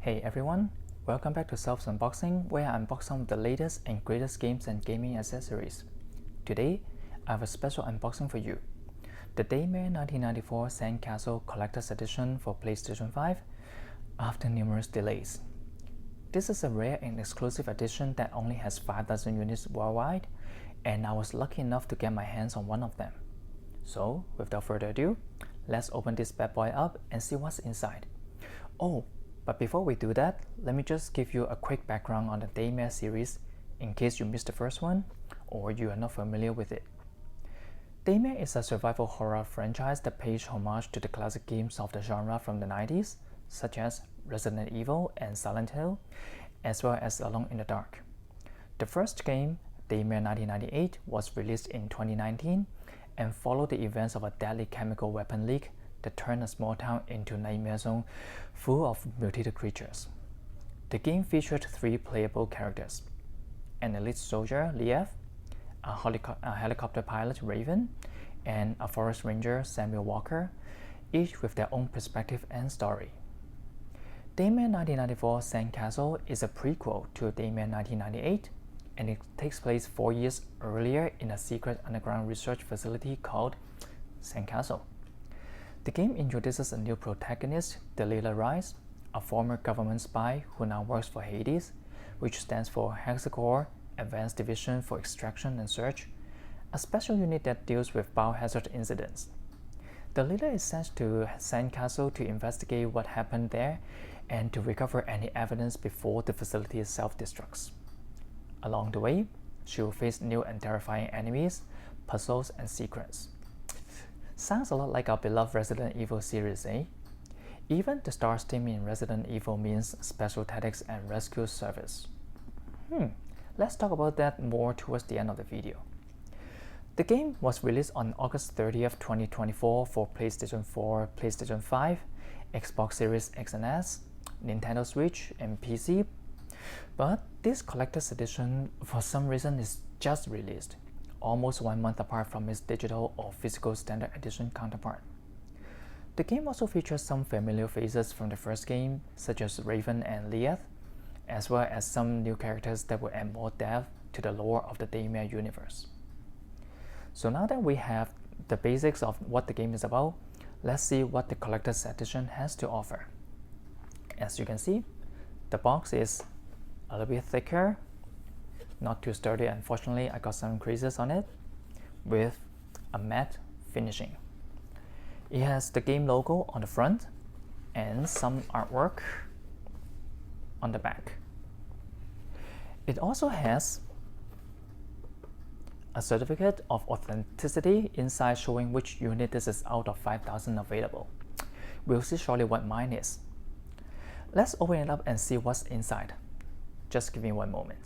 Hey everyone, welcome back to Self's Unboxing, where I unbox some of the latest and greatest games and gaming accessories. Today, I have a special unboxing for you. The Daymare 1994 Sandcastle Collector's Edition for PlayStation 5 after numerous delays. This is a rare and exclusive edition that only has 5,000 units worldwide, and I was lucky enough to get my hands on one of them. So, without further ado, let's open this bad boy up and see what's inside. Oh, but before we do that, let me just give you a quick background on the Daymare series in case you missed the first one or you are not familiar with it. Daymare is a survival horror franchise that pays homage to the classic games of the genre from the 90s, such as Resident Evil and Silent Hill, as well as Alone in the Dark. The first game, Daymare 1998, was released in 2019 and followed the events of a deadly chemical weapon leak that turned a small town into a nightmare zone full of mutated creatures. The game featured 3 playable characters: an elite soldier, Leaf, a helicopter pilot, Raven, and a forest ranger, Samuel Walker, each with their own perspective and story. Daymare 1994 Sandcastle is a prequel to Daymare 1998, and it takes place 4 years earlier in a secret underground research facility called Sandcastle. The game introduces a new protagonist, Delilah Rice, a former government spy who now works for Hades, which stands for Hexacore Advanced Division for Extraction and Search, a special unit that deals with biohazard incidents. Delilah is sent to Sandcastle to investigate what happened there and to recover any evidence before the facility self-destructs. Along the way, she will face new and terrifying enemies, puzzles, and secrets. Sounds a lot like our beloved Resident Evil series, eh? Even the star theme in Resident Evil means Special Tactics and Rescue Service. Let's talk about that more towards the end of the video. The game was released on August 30th, 2024 for PlayStation 4, PlayStation 5, Xbox Series X and S, Nintendo Switch, and PC. But this collector's edition, for some reason, is just released, almost 1 month apart from its digital or physical standard edition counterpart. The game also features some familiar faces from the first game, such as Raven and Leaf, as well as some new characters that will add more depth to the lore of the Daymare universe. So now that we have the basics of what the game is about, let's see what the collector's edition has to offer. As you can see, the box is a little bit thicker, not too sturdy. Unfortunately, I got some creases on it, with a matte finishing. It has the game logo on the front and some artwork on the back. It also has a certificate of authenticity inside showing which unit this is out of 5,000 available. We'll see shortly what mine is. Let's open it up and see what's inside. Just give me 1 moment.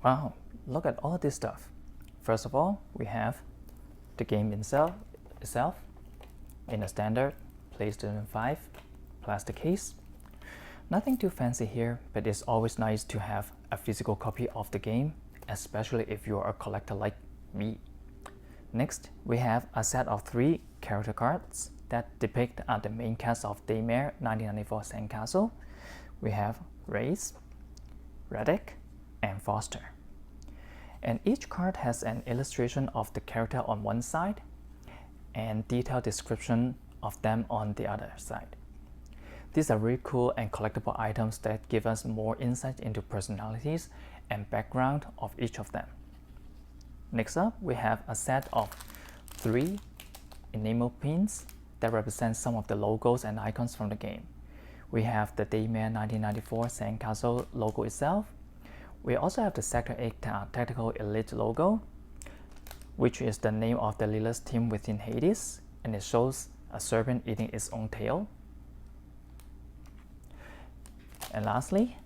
Wow, look at all this stuff. First of all, we have the game itself in a standard PlayStation 5 plastic case. Nothing too fancy here, but it's always nice to have a physical copy of the game, especially if you're a collector like me. Next, we have a set of 3 character cards that depict the main cast of Daymare 1994 Sandcastle. We have Race, Reddick, and Foster. And each card has an illustration of the character on one side and detailed description of them on the other side. These are really cool and collectible items that give us more insight into personalities and background of each of them. Next up, we have a set of 3 enamel pins that represents some of the logos and icons from the game. We have the Daymare 1994 Sandcastle logo itself. We also have the Sector 8 Tactical Elite logo, which is the name of the Lilith team within Hades, and it shows a serpent eating its own tail. And lastly,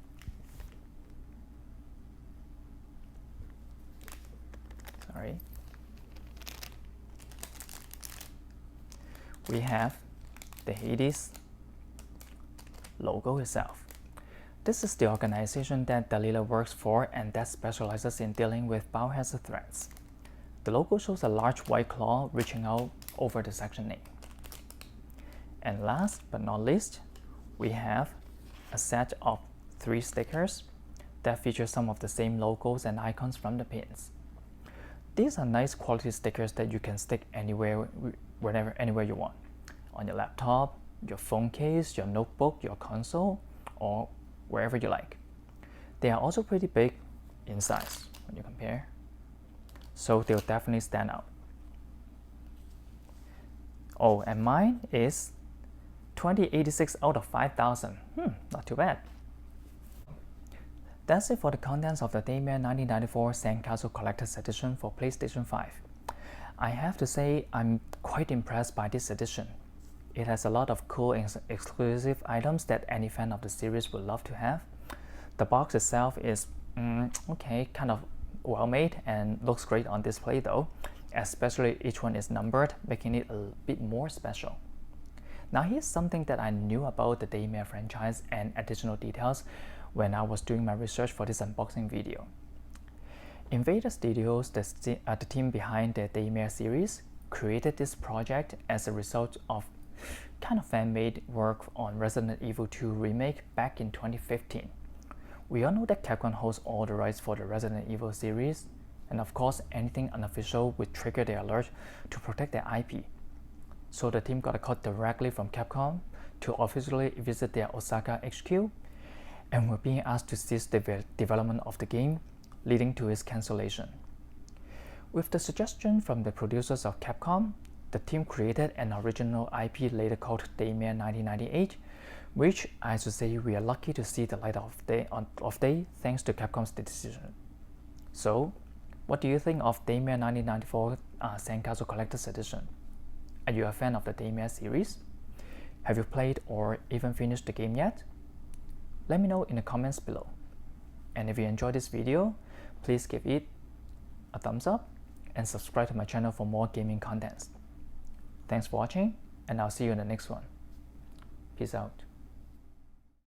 we have the Hades logo itself. This is the organization that Delilah works for and that specializes in dealing with biohazard threats. The logo shows a large white claw reaching out over the section name. And last but not least, we have a set of 3 stickers that feature some of the same logos and icons from the pins. These are nice quality stickers that you can stick anywhere, anywhere you want. On your laptop, your phone case, your notebook, your console, or wherever you like. They are also pretty big in size when you compare, so they'll definitely stand out. Oh, and mine is 2086 out of 5000. Not too bad. That's it for the contents of the Daymare 1994 Sandcastle Collector's Edition for PlayStation 5. I have to say I'm quite impressed by this edition. It has a lot of cool and exclusive items that any fan of the series would love to have. The box itself is okay, kind of well made and looks great on display though, especially each one is numbered, making it a bit more special. Now here's something that I knew about the Daymare franchise and additional details when I was doing my research for this unboxing video. Invader Studios, the team behind the Daymare series, created this project as a result of kind of fan-made work on Resident Evil 2 remake back in 2015. We all know that Capcom holds all the rights for the Resident Evil series, and of course anything unofficial would trigger the alert to protect their IP. So the team got a call directly from Capcom to officially visit their Osaka HQ, and were being asked to cease the development of the game, leading to its cancellation. With the suggestion from the producers of Capcom, the team created an original IP later called Daymare 1998, which I should say we are lucky to see the light of day thanks to Capcom's decision. So, what do you think of Daymare 1994 Sandcastle Collector's Edition? Are you a fan of the Daymare series? Have you played or even finished the game yet? Let me know in the comments below. And if you enjoyed this video, please give it a thumbs up and subscribe to my channel for more gaming contents. Thanks for watching, and I'll see you in the next one. Peace out.